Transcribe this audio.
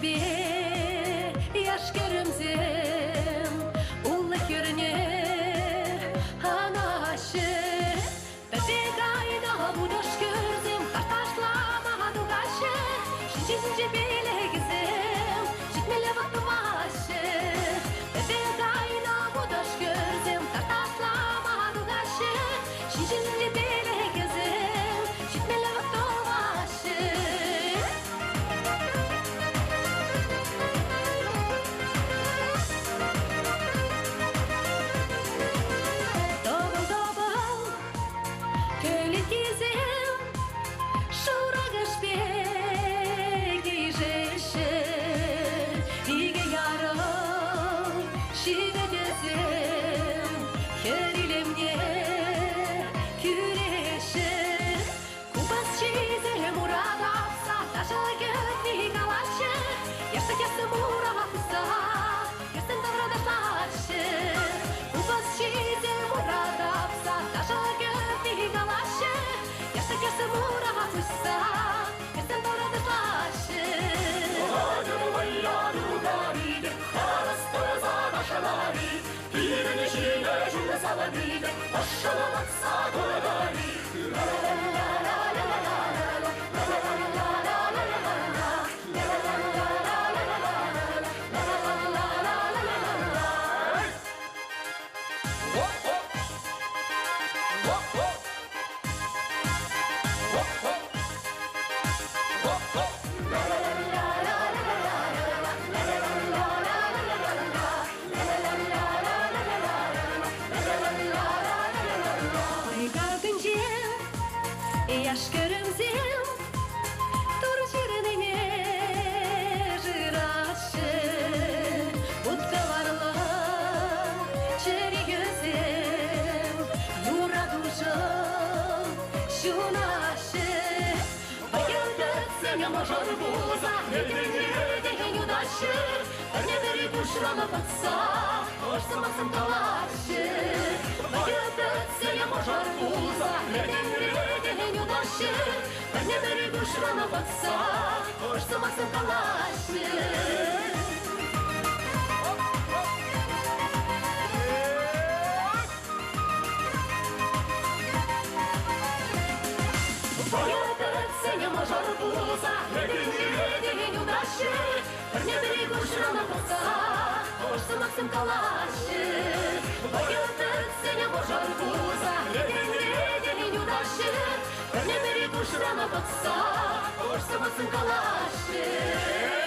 be yaş görümzüm ullu görünür anaşı bebek ayda bu doş gözüm taşlama dugaşı şişince bile gizim şitmele vatmaşı bebek ayda bu doş gözüm taşlama dugaşı şişince bile gizim şitmele vatmaşı yaş görümzüm dur şirinine jıraşı utkalarla çeri gözüm yura duşum şunaşı bayıldı seni moşor buza nedeni yudaşı öneveri kuşrama batsa hoşsamasın kalaşı bayıldı seni moşor buza nedeni öneveri kuşrama batsa hoşsamasın kalaşı Seni moşor buza nedeni yudaşı öneveri kuşrama batsa hoşsamasın kalaşı bayıldı seni moşor buza nedeni yudaşı öneveri kuşrama batsa hoşsamasın kalaşı